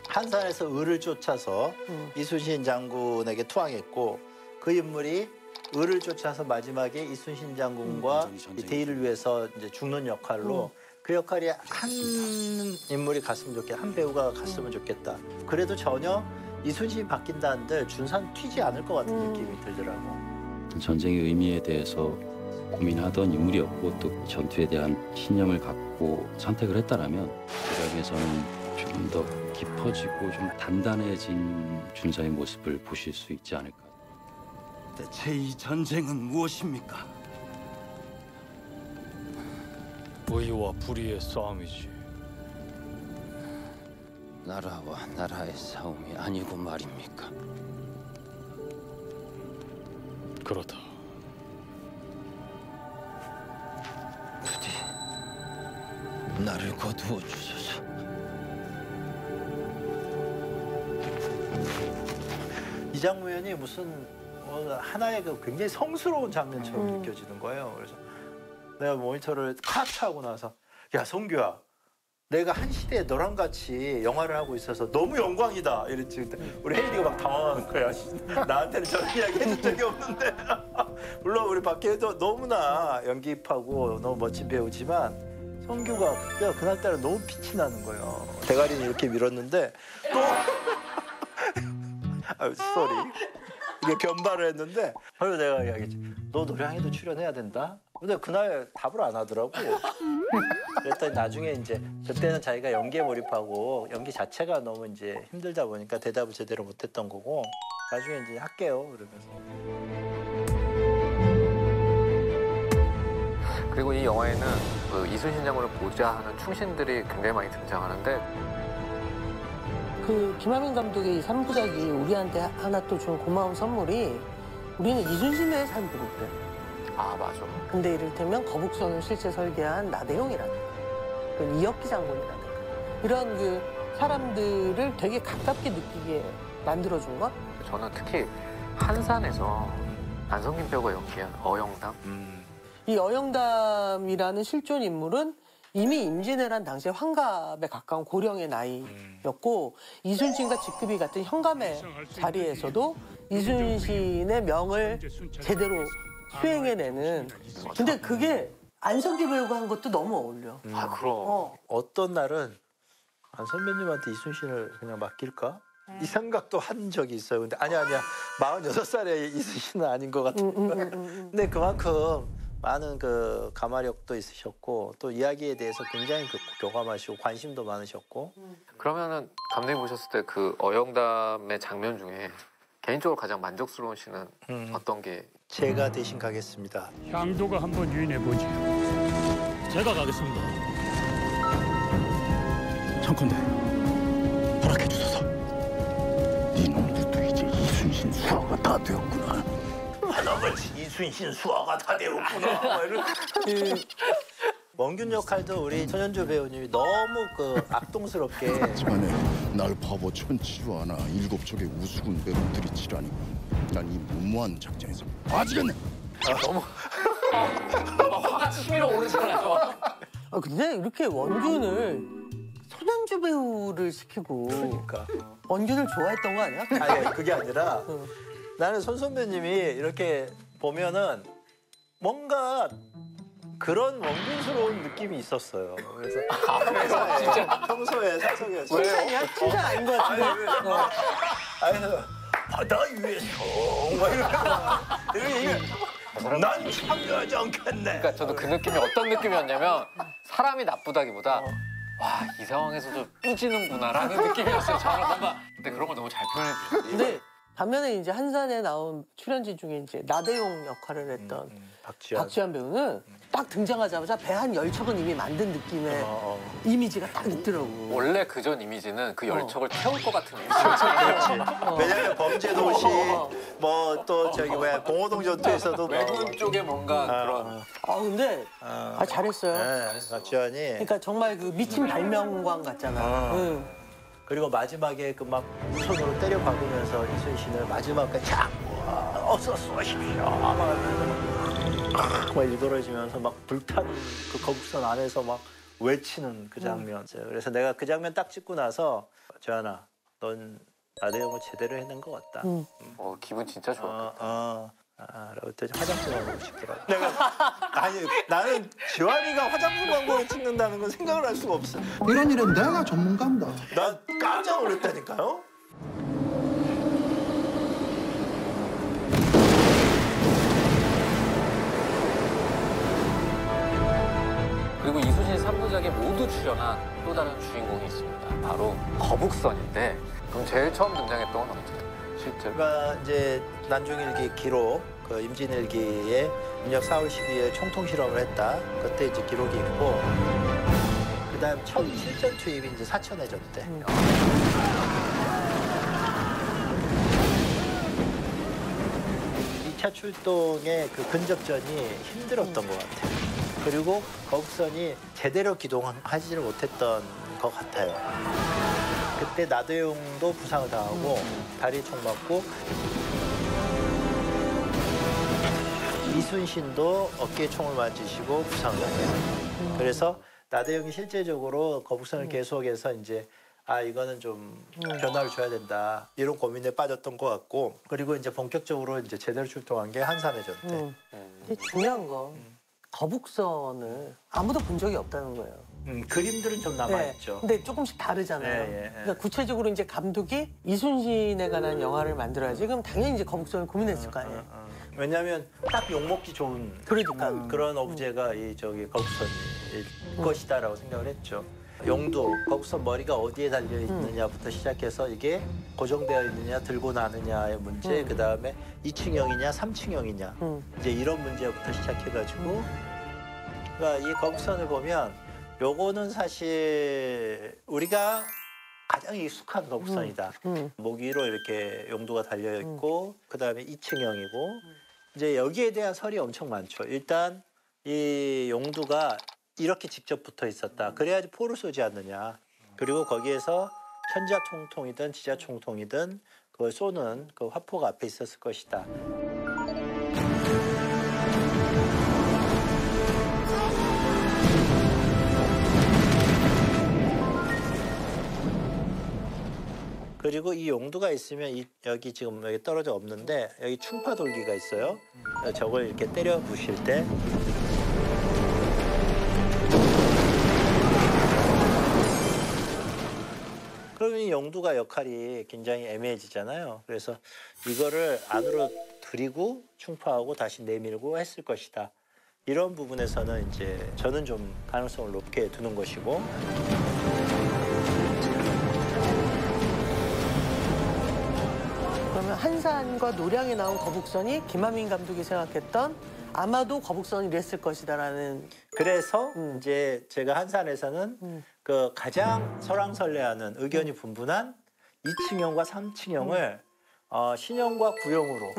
[SPEAKER 4] 한산에서 을을 쫓아서 이순신 장군에게 투항했고 그 인물이 을을 쫓아서 마지막에 이순신 장군과 이 대의를 위해서 이제 죽는 역할로 그 역할이 한 인물이 갔으면 좋겠다. 한 배우가 갔으면 좋겠다. 그래도 전혀 이순신이 바뀐다 한들 준사는 튀지 않을 것 같은 느낌이 들더라고.
[SPEAKER 17] 전쟁의 의미에 대해서 고민하던 인물이었고 또 전투에 대한 신념을 갖고 선택을 했다라면 대략에서는 조금 더 깊어지고 좀 단단해진 준사의 모습을 보실 수 있지 않을까.
[SPEAKER 14] 대체 이 전쟁은 무엇입니까? 의와 불의의 싸움이지.
[SPEAKER 17] 나라와 나라의 싸움이 아니고 말입니까?
[SPEAKER 14] 그렇다.
[SPEAKER 17] 부디 나를 거두어 주소서.
[SPEAKER 4] 이장무연이 무슨 하나의 그 굉장히 성스러운 장면처럼 느껴지는 거예요. 그래서 내가 모니터를 칵 하고 나서 야 성규야, 내가 한 시대에 너랑 같이 영화를 하고 있어서 너무 영광이다 이랬지. 우리 혜인이가 막 당황하는 거야. 나한테는 저런 이야기 해준 적이 없는데. 물론 우리 박혜도 너무나 연기파고 너무 멋진 배우지만 성규가 그날따라 너무 빛이 나는 거예요. 대가리는 이렇게 밀었는데 또 쏘리 이게 변발을 했는데 그래서 내가 이야기했지. 너 노량에도 출연해야 된다? 근데 그날 답을 안 하더라고. 그랬더니 나중에 이제 그때는 자기가 연기에 몰입하고 연기 자체가 너무 이제 힘들다 보니까 대답을 제대로 못했던 거고 나중에 이제 할게요 그러면서.
[SPEAKER 2] 그리고 이 영화에는 그 이순신 장군을 보자 하는 충신들이 굉장히 많이 등장하는데
[SPEAKER 3] 그 김하민 감독의 이 3부작이 우리한테 하나 또 준 고마운 선물이 우리는 이순신의 삶을 보고 그래.
[SPEAKER 2] 아 맞아.
[SPEAKER 3] 근데 이를테면 거북선을 실제 설계한 나대용이라든가 이혁기 장군이라든가 이런 그 사람들을 되게 가깝게 느끼게 만들어준 것?
[SPEAKER 2] 저는 특히 한산에서 안성균 배우가 연기한 어영담.
[SPEAKER 3] 이 어영담이라는 실존 인물은 이미 임진왜란 당시에 환갑에 가까운 고령의 나이였고 이순신과 직급이 같은 현감의 자리에서도 이순신의 명을 제대로 수행해내는. 근데 그게 안성기 배우가 한 것도 너무 어울려.
[SPEAKER 2] 아 그럼.
[SPEAKER 4] 어떤 날은 선배님한테 이순신을 그냥 맡길까? 이 생각도 한 적이 있어요. 근데 아니야 46살에 이순신은 아닌 것 같은 거예요. 근데 그만큼 많은 그 가마력도 있으셨고 또 이야기에 대해서 굉장히 교감하시고 관심도 많으셨고.
[SPEAKER 2] 그러면은 감독님 보셨을 때 그 어영담의 장면 중에 개인적으로 가장 만족스러운 씬은 어떤 게?
[SPEAKER 4] 제가 대신 가겠습니다.
[SPEAKER 18] 향도가 한번 유인해보지. 제가 가겠습니다.
[SPEAKER 1] 청컨대 허락해 주소서. 이놈들도 이제 이순신 수하가 다 되었구나.
[SPEAKER 4] 할아버지 이순신 수하가 다 되었구나. 원균 역할도 우리 손현주 배우님이 너무 그 악동스럽게.
[SPEAKER 1] 자네 날 바보 천치로 하나 7척의 우스군 배우들이 치라니. 난 이 무모한 작전에서 빠지겠네.
[SPEAKER 2] 너무 화가 치밀어 오르잖아요.
[SPEAKER 3] 근데 이렇게 원균을 손현주 배우를 시키고 원균을 좋아했던 거 아니야?
[SPEAKER 4] 아니 그게 아니라 나는 손 선배님이 이렇게 보면은 뭔가 그런 원균스러운 느낌이 있었어요. 그래서
[SPEAKER 2] 그래서 진짜
[SPEAKER 4] 평소에 사석에서
[SPEAKER 3] 칭찬이야? 칭찬 아닌 것 같은데?
[SPEAKER 4] 바다 위에서 난 참여하지 않겠네.
[SPEAKER 2] 그러니까 저도 그 느낌이 어떤 느낌이었냐면 사람이 나쁘다기보다 와, 이 상황에서도 삐지는구나라는 느낌이었어요. 저는 뭔가 근데 그런 걸 너무 잘 표현해 주셨어요.
[SPEAKER 3] 근데 반면에 이제 한산에 나온 출연진 중에 이제 나대용 역할을 했던 박지환 배우는 딱 등장하자마자 배 한 10척은 이미 만든 느낌의 이미지가 딱 있더라고.
[SPEAKER 2] 원래 그전 이미지는 그 10척을 태울 것 같은 이미지였잖아요.
[SPEAKER 4] 그렇지. 왜냐면 범죄도시 뭐 또 저기 뭐야 봉오동 전투에서도
[SPEAKER 2] 외군 쪽에 뭔가 그런.
[SPEAKER 3] 근데 잘했어요.
[SPEAKER 4] 네, 박지환이.
[SPEAKER 3] 그러니까 정말 그 미친 발명관 같잖아.
[SPEAKER 4] 그리고 마지막에 그 막 손으로 때려 박으면서 이순신을 마지막까지 쫙 어서 쏘십시오. 막 일그러지면서 막 불타는 그 거북선 안에서 막 외치는 그 장면. 그래서 내가 그 장면 딱 찍고 나서 지환아, 넌 나대용을 제대로 해낸 것 같다.
[SPEAKER 2] 기분 진짜 좋았겠다.
[SPEAKER 4] 라고 또 화장품 광고를 찍더라고. 아니 나는 지환이가 화장품 광고를 찍는다는 건 생각을 할 수가 없어.
[SPEAKER 5] 이런 일은 내가 전문가입니다.
[SPEAKER 4] 난 깜짝 놀랐다니까요.
[SPEAKER 2] 그리고 이순신 3부작에 모두 출연한 또 다른 주인공이 있습니다. 바로 거북선인데 그럼 제일 처음 등장했던 건 언제죠? 실제로?
[SPEAKER 4] 그러니까 이제 난중일기 기록, 그 임진일기에 음력 4월 12일 총통 실험을 했다. 그때 이제 기록이 있고, 그다음 첫 실전 투입이 이제 사천해전 때. 2차 출동의 그 근접전이 힘들었던 것 같아요. 그리고 거북선이 제대로 기동하지를 못했던 것 같아요. 그때 나대용도 부상을 당하고 다리에 총 맞고 이순신도 어깨에 총을 맞으시고 부상을 당해요. 그래서 나대용이 실제적으로 거북선을 계속해서 이제 이거는 좀 변화를 줘야 된다 이런 고민에 빠졌던 것 같고, 그리고 이제 본격적으로 이제 제대로 출동한 게 한산해전 때.
[SPEAKER 3] 근데 중요한 건 거북선을 아무도 본 적이 없다는 거예요.
[SPEAKER 4] 그림들은 좀 남아있죠.
[SPEAKER 3] 네, 근데 조금씩 다르잖아요. 그러니까 구체적으로 이제 감독이 이순신에 관한 영화를 만들어야지. 그럼 당연히 이제 거북선을 고민했을 거 아니에요.
[SPEAKER 4] 왜냐하면 딱 욕먹기 좋은 그런 오브제가 이 저기 거북선일 것이다라고 생각을 했죠. 용도, 거북선 머리가 어디에 달려 있느냐부터 시작해서 이게 고정되어 있느냐, 들고 나느냐의 문제, 그 다음에 2층형이냐, 3층형이냐, 이제 이런 문제부터 시작해가지고, 그러니까 이 거북선을 보면 요거는 사실 우리가 가장 익숙한 거북선이다. 목 위로 이렇게 용도가 달려 있고, 그 다음에 2층형이고, 이제 여기에 대한 설이 엄청 많죠. 일단 이 용두가 이렇게 직접 붙어 있었다. 그래야지 포를 쏘지 않느냐. 그리고 거기에서 천자총통이든 지자총통이든 그걸 쏘는 그 화포가 앞에 있었을 것이다. 그리고 이 용두가 있으면 여기 지금 여기 떨어져 없는데 여기 충파 돌기가 있어요. 저걸 이렇게 때려 부실 때 그러면 이 용두가 역할이 굉장히 애매해지잖아요. 그래서 이거를 안으로 들이고 충파하고 다시 내밀고 했을 것이다. 이런 부분에서는 이제 저는 좀 가능성을 높게 두는 것이고.
[SPEAKER 3] 그러면 한산과 노량에 나온 거북선이 김한민 감독이 생각했던 아마도 거북선이 이랬을 것이다라는.
[SPEAKER 4] 그래서 이제 제가 한산에서는 그 가장 설왕설래하는 의견이 분분한 2층형과 3층형을 신형과 구형으로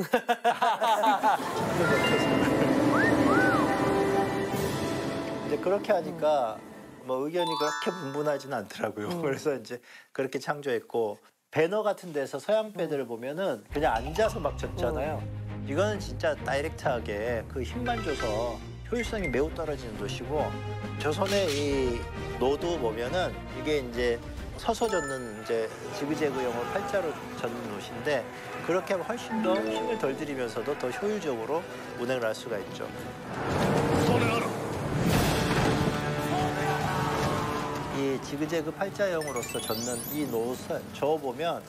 [SPEAKER 4] 이제 그렇게 하니까 뭐 의견이 그렇게 분분하지는 않더라고요. 그래서 이제 그렇게 창조했고 배너 같은 데서 서양 배들을 보면은 그냥 앉아서 막 젓잖아요. 이거는 진짜 다이렉트하게 그 힘만 줘서 효율성이 매우 떨어지는 돛이고 조선의 이 노도 보면은 이게 이제 서서 젓는 이제 지그재그형으로 팔자로 젓는 돛인데 그렇게 하면 훨씬 더 힘을 덜 들이면서도 더 효율적으로 운행을 할 수가 있죠. 이 지그재그 팔자형으로서 젓는 이 노선 저어보면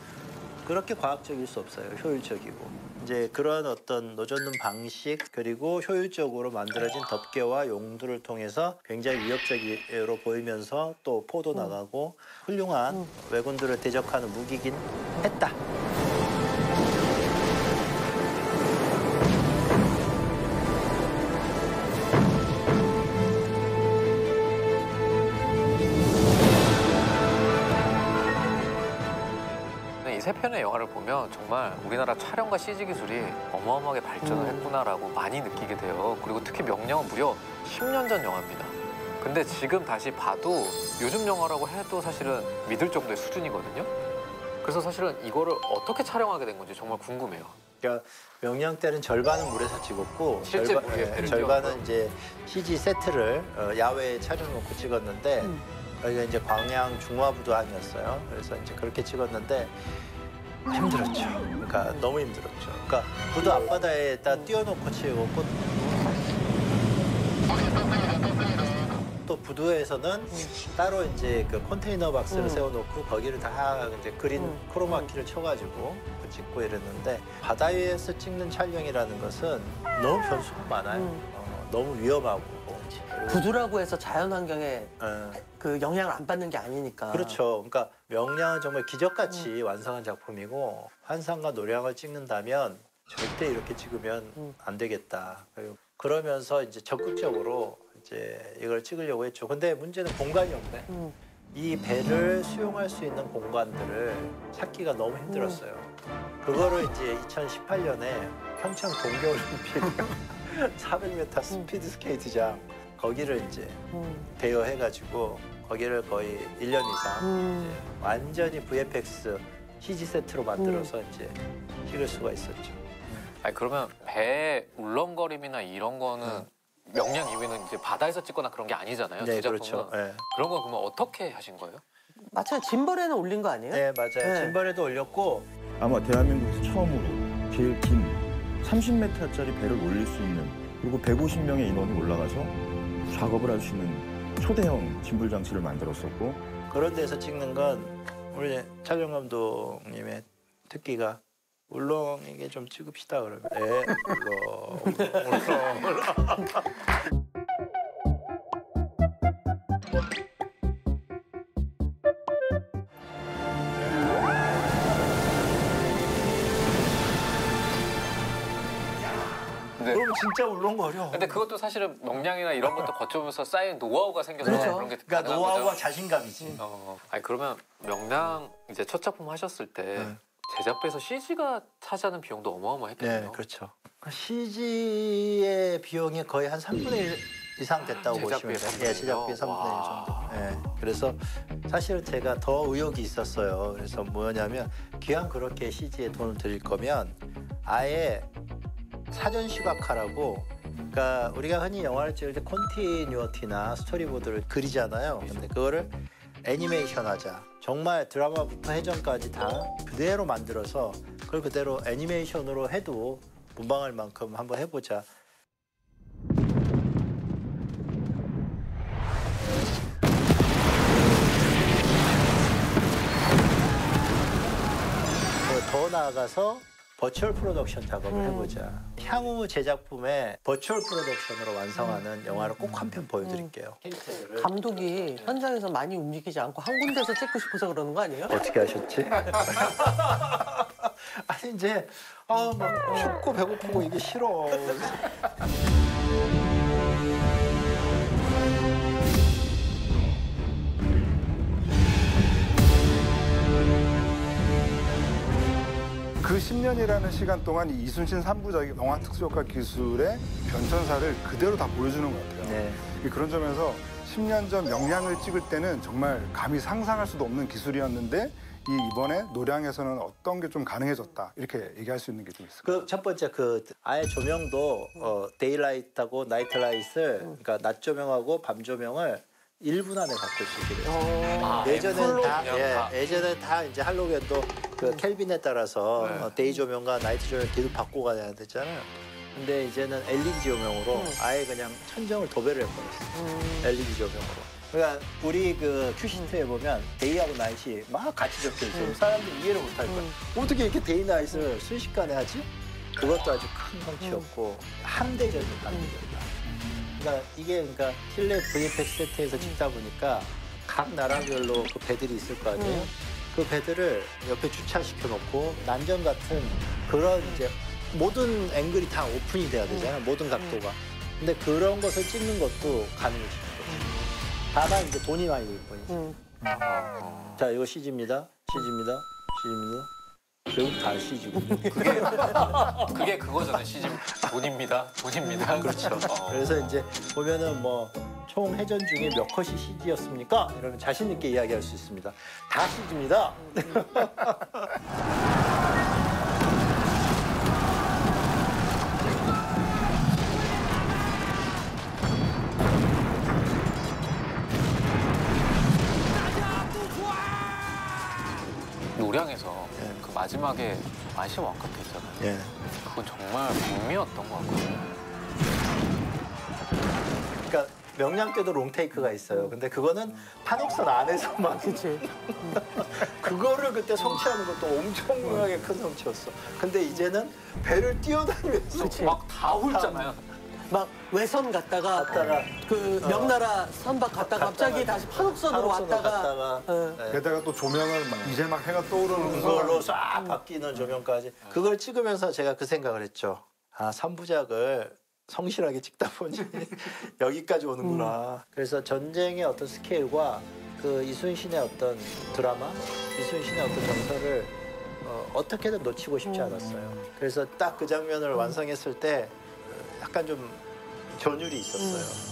[SPEAKER 4] 그렇게 과학적일 수 없어요. 효율적이고. 이제 그런 어떤 노젓는 방식 그리고 효율적으로 만들어진 덮개와 용두를 통해서 굉장히 위협적으로 보이면서 또 포도 나가고 훌륭한 왜군들을 대적하는 무기긴 했다.
[SPEAKER 2] 이 세 편의 영화를 보면 정말 우리나라 촬영과 CG 기술이 어마어마하게 발전을 했구나라고 많이 느끼게 돼요. 그리고 특히 명량은 무려 10년 전 영화입니다. 근데 지금 다시 봐도 요즘 영화라고 해도 사실은 믿을 정도의 수준이거든요. 그래서 사실은 이거를 어떻게 촬영하게 된 건지 정말 궁금해요.
[SPEAKER 4] 그러니까 명량 때는 절반은 물에서 찍었고
[SPEAKER 2] 실제 물에 배를
[SPEAKER 4] 절반은 이제 CG 세트를 야외에 차려놓고 찍었는데 여기가 이제 광양 중화부도 아니었어요. 그래서 이제 그렇게 찍었는데 힘들었죠. 그러니까 너무 힘들었죠. 그러니까 부도 앞바다에다 띄워놓고 찍었고 또 부두에서는 따로 이제 그 컨테이너 박스를 세워놓고 거기를 다 이제 그린 크로마키를 쳐가지고 찍고 이랬는데 바다 위에서 찍는 촬영이라는 것은 너무 변수가 많아요. 너무 위험하고.
[SPEAKER 3] 부두라고 해서 자연환경에 그 영향을 안 받는 게 아니니까.
[SPEAKER 4] 그렇죠. 그러니까 명량은 정말 기적같이 완성한 작품이고 한산과 노량을 찍는다면 절대 이렇게 찍으면 안 되겠다. 그러면서 이제 적극적으로 이제 이걸 찍으려고 했죠. 근데 문제는 공간이 없네. 이 배를 수용할 수 있는 공간들을 찾기가 너무 힘들었어요. 그거를 이제 2018년에 평창 동계올림픽 400m 스피드 스케이트장 거기를 이제 대여해가지고 거기를 거의 1년 이상 이제 완전히 VFX CG 세트로 만들어서 이제 찍을 수가 있었죠.
[SPEAKER 2] 아니 그러면 배 울렁거림이나 이런 거는 명량 이후에는 이제 바다에서 찍거나 그런 게 아니잖아요.
[SPEAKER 4] 네,
[SPEAKER 2] 제작품은.
[SPEAKER 4] 그렇죠. 네.
[SPEAKER 2] 그런 건 그러면 어떻게 하신 거예요?
[SPEAKER 3] 마찬가지 짐벌에는 올린 거 아니에요?
[SPEAKER 4] 네, 맞아요. 짐벌에도 올렸고
[SPEAKER 19] 아마 대한민국에서 처음으로 제일 긴 30m짜리 배를 올릴 수 있는 그리고 150명의 인원이 올라가서 작업을 할 수 있는 초대형 짐불 장치를 만들었었고
[SPEAKER 4] 그런 데서 찍는 건 우리 촬영 감독님의 특기가 울렁이게 좀 찍읍시다 그러면 울렁. 그럼 진짜 울렁거려.
[SPEAKER 2] 근데 그것도 사실은 명량이나 이런 것도 거쳐보면서 쌓인 노하우가 생겨서
[SPEAKER 4] 그렇죠.
[SPEAKER 2] 그런 게
[SPEAKER 4] 그러니까
[SPEAKER 2] 가능한
[SPEAKER 4] 노하우와
[SPEAKER 2] 거죠?
[SPEAKER 4] 자신감이지.
[SPEAKER 2] 아니 그러면 명량 이제 첫 작품 하셨을 때 제작비에서 CG가 차지하는 비용도 어마어마했겠네요.
[SPEAKER 4] 네, 그렇죠. CG의 비용이 거의 한 3분의 1 이상 됐다고 보시면 돼요. 예, 제작비 3분의 1 정도. 예, 그래서 사실은 제가 더 의욕이 있었어요. 그래서 뭐냐면 기왕 그렇게 CG에 돈을 들일 거면 아예 사전 시각화라고 그러니까 우리가 흔히 영화를 찍을 때 컨티뉴어티나 스토리보드를 그리잖아요. 근데 그거를 애니메이션 하자. 정말 드라마부터 해전까지 다 그대로 만들어서 그걸 그대로 애니메이션으로 해도 무방할 만큼 한번 해보자. 더 나아가서 버추얼 프로덕션 작업을 해보자. 향후 제작품에 버추얼 프로덕션으로 완성하는 영화를 꼭 한 편 보여드릴게요.
[SPEAKER 3] 감독이 현장에서 많이 움직이지 않고 한 군데서 찍고 싶어서 그러는 거 아니에요?
[SPEAKER 4] 어떻게 하셨지? 아니 이제 막 춥고 배고프고 이게 싫어.
[SPEAKER 5] 그 10년이라는 시간 동안 이 이순신 3부작의 영화 특수효과 기술의 변천사를 그대로 다 보여주는 것 같아요.
[SPEAKER 4] 네.
[SPEAKER 5] 그런 점에서 10년 전 명량을 찍을 때는 정말 감히 상상할 수도 없는 기술이었는데 이번에 노량에서는 어떤 게 좀 가능해졌다 이렇게 얘기할 수 있는 게 좀 있어요.
[SPEAKER 4] 그 첫 번째 아예 조명도 데일라이트하고 나이트라이트를 그러니까 낮 조명하고 밤 조명을 1분 안에 바꿀 수 있게 됐어요. 예전엔 다 이제 할로겐도 그 켈빈에 따라서 데이 조명과 나이트 조명 계속 바꿔 가야 되잖아요. 근데 이제는 LED 조명으로 아예 그냥 천정을 도배를 해버렸어요. LED 조명으로. 그러니까 우리 그 큐시트에 보면 데이하고 나이트이 막 같이 적혀 있어요. 사람들이 이해를 못할 거야. 어떻게 이렇게 데이 나이트를 순식간에 하지? 그것도 아주 큰 성취였고 항대전이 만들었다. 그러니까 이게 실내 VFX 세트에서 찍다 보니까 각 나라별로 그 배들이 있을 거 아니에요? 그 배들을 옆에 주차시켜 놓고 난전 같은 그런 이제 모든 앵글이 다 오픈이 돼야 되잖아요. 모든 각도가. 근데 그런 것을 찍는 것도 가능해지는 거죠. 다만 이제 돈이 많이 들 뿐이죠. 자, 이거 CG입니다. CG입니다. CG입니다. 결국 다 CG고.
[SPEAKER 2] 그게 그거잖아요. CG 돈입니다. 돈입니다.
[SPEAKER 4] 그렇죠. 그래서 이제 보면은 뭐 총 해전 중에 몇 컷이 CG였습니까? 이러면 자신 있게 이야기할 수 있습니다. 다 CG입니다.
[SPEAKER 2] 노량에서 그 마지막에 아시아 왕카페 있잖아요. 그건 정말 백미였던 것 같거든요.
[SPEAKER 4] 그러니까 명량 때도 롱테이크가 있어요. 근데 그거는 판옥선 안에서만.
[SPEAKER 3] 그치.
[SPEAKER 4] 그거를 그때 성취하는 것도 엄청나게 큰 성취였어. 근데 이제는 배를 뛰어다니면서
[SPEAKER 2] 막 다 훑잖아요.
[SPEAKER 3] 막 외선 갔다가 그 명나라 선박 갔다가 갑자기 다시 판옥선으로 왔다가
[SPEAKER 5] 게다가 또 조명을 이제 막 해가 떠오르는
[SPEAKER 4] 그걸로 싹 바뀌는 조명까지. 그걸 찍으면서 제가 그 생각을 했죠. 3부작을 성실하게 찍다 보니 여기까지 오는구나. 그래서 전쟁의 어떤 스케일과 그 이순신의 어떤 드라마, 이순신의 어떤 정서를 어떻게든 놓치고 싶지 않았어요. 그래서 딱 그 장면을 완성했을 때 약간 좀 전율이 있었어요.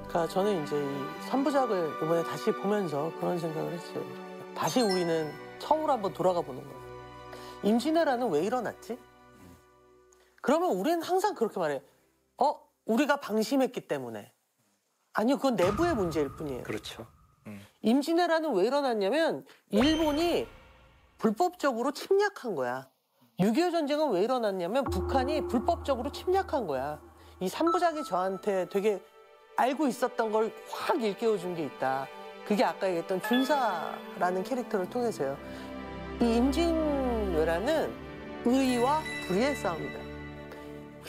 [SPEAKER 3] 그러니까 저는 이제 이 3부작을 이번에 다시 보면서 그런 생각을 했어요. 다시 우리는 처음으로 한번 돌아가 보는 거예요. 임진왜란은 왜 일어났지? 그러면 우리는 항상 그렇게 말해요. 우리가 방심했기 때문에. 아니요, 그건 내부의 문제일 뿐이에요.
[SPEAKER 4] 그렇죠.
[SPEAKER 3] 임진왜란은 왜 일어났냐면 일본이 불법적으로 침략한 거야. 6.25 전쟁은 왜 일어났냐면 북한이 불법적으로 침략한 거야. 이 3부작이 저한테 되게 알고 있었던 걸 확 일깨워준 게 있다. 그게 아까 얘기했던 준사라는 캐릭터를 통해서요. 이 임진왜란은 의와 불의의 싸움이다.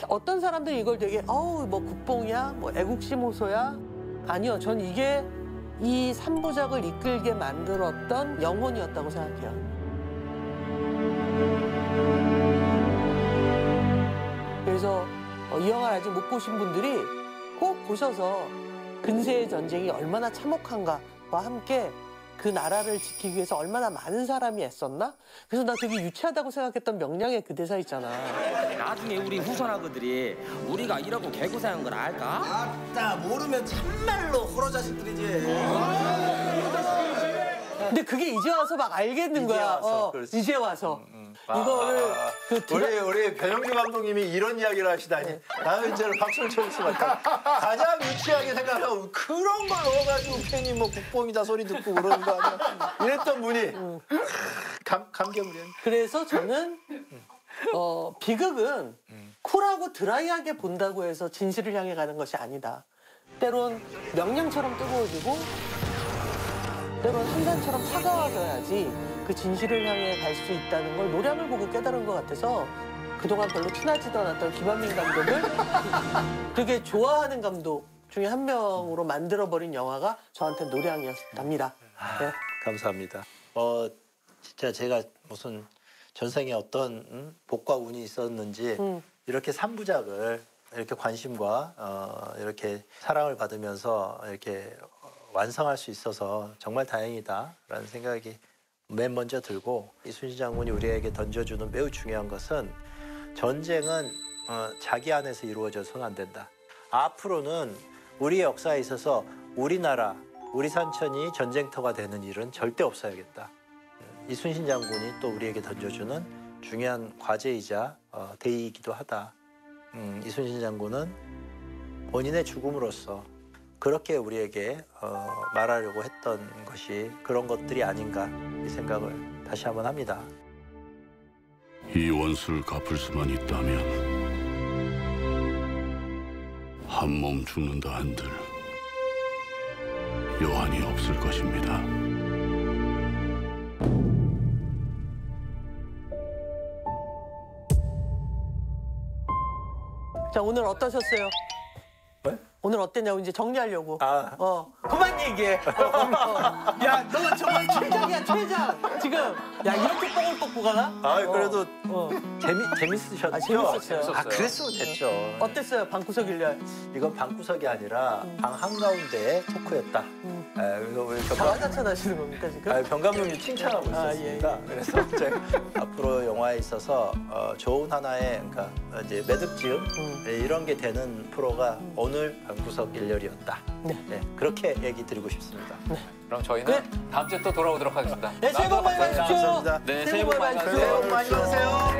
[SPEAKER 3] 어떤 사람들이 이걸 되게 뭐 국뽕이야, 뭐 애국심 호소야. 아니요, 전 이게 이 3부작을 이끌게 만들었던 영혼이었다고 생각해요. 그래서 이 영화를 아직 못 보신 분들이 꼭 보셔서 근세의 전쟁이 얼마나 참혹한가와 함께 그 나라를 지키기 위해서 얼마나 많은 사람이 애썼나? 그래서 나 되게 유치하다고 생각했던 명량의 그 대사 있잖아.
[SPEAKER 20] 나중에 우리 후손아그들이 우리가 이러고 개고생한 걸 알까?
[SPEAKER 16] 아따 모르면 참말로 호러 자식들이지.
[SPEAKER 3] 근데 그게 이제 와서 막 알겠는
[SPEAKER 4] 이제
[SPEAKER 3] 거야.
[SPEAKER 4] 와서,
[SPEAKER 3] 이제 와서. 이거를
[SPEAKER 4] 우리 변영주 감독님이 이런 이야기를 하시다니. 나는 이제 박수를 칠 수밖에. 가장 유치하게 생각하고 그런 걸 넣어가지고 괜히 뭐 국뽕이다 소리 듣고 그러는 거 아니야. 이랬던 분이 감격된.
[SPEAKER 3] 그래서 저는 비극은 쿨하고 드라이하게 본다고 해서 진실을 향해 가는 것이 아니다. 때론 명량처럼 뜨거워지고 때론 한산처럼 차가워져야지 그 진실을 향해 갈 수 있다는 걸 노량을 보고 깨달은 것 같아서 그동안 별로 친하지도 않았던 김한민 감독을 되게 좋아하는 감독 중에 한 명으로 만들어버린 영화가 저한테 노량이었답니다. 네.
[SPEAKER 4] 감사합니다. 진짜 제가 무슨 전생에 어떤 복과 운이 있었는지 이렇게 3부작을 이렇게 관심과 이렇게 사랑을 받으면서 이렇게 완성할 수 있어서 정말 다행이다라는 생각이 맨 먼저 들고, 이순신 장군이 우리에게 던져주는 매우 중요한 것은 전쟁은 자기 안에서 이루어져서는 안 된다. 앞으로는 우리의 역사에 있어서 우리나라, 우리 산천이 전쟁터가 되는 일은 절대 없어야겠다. 이순신 장군이 또 우리에게 던져주는 중요한 과제이자 대의이기도 하다. 이순신 장군은 본인의 죽음으로써 그렇게 우리에게 말하려고 했던 것이 그런 것들이 아닌가, 이 생각을 다시 한번 합니다.
[SPEAKER 6] 이 원수를 갚을 수만 있다면 한 몸 죽는다 한들 여한이 없을 것입니다.
[SPEAKER 3] 자, 오늘 어떠셨어요? 오늘 어땠냐고 이제 정리하려고. 그만 얘기해. 야, 너 정말 최장이야, 최장. 지금 야, 이렇게 뽕을 뽑고 가나?
[SPEAKER 4] 그래도 재밌으셨죠?
[SPEAKER 3] 재밌었어요.
[SPEAKER 4] 그랬으면 됐죠.
[SPEAKER 3] 어땠어요, 방구석 일렬?
[SPEAKER 4] 이건 방구석이 아니라 방 한가운데의 토크였다. 그래서 우리
[SPEAKER 3] 자화자찬하시는 겁니까 지금?
[SPEAKER 4] 병 감독님 칭찬하고 있었습니다. 그래서 이제 앞으로 영화에 있어서 좋은 하나의, 그러니까 이제 매듭지음 이런 게 되는 프로가 오늘 방구석 일렬이었다. 네, 그렇게 얘기 드리고 싶습니다.
[SPEAKER 2] 그럼 저희는 다음 주에 또 돌아오도록 하겠습니다.
[SPEAKER 3] 네, 새해 복 많이 받으십시오.
[SPEAKER 2] 감사합니다. 네, 새해 복 많이 받으세요.
[SPEAKER 4] 새해 복 많이 받으세요.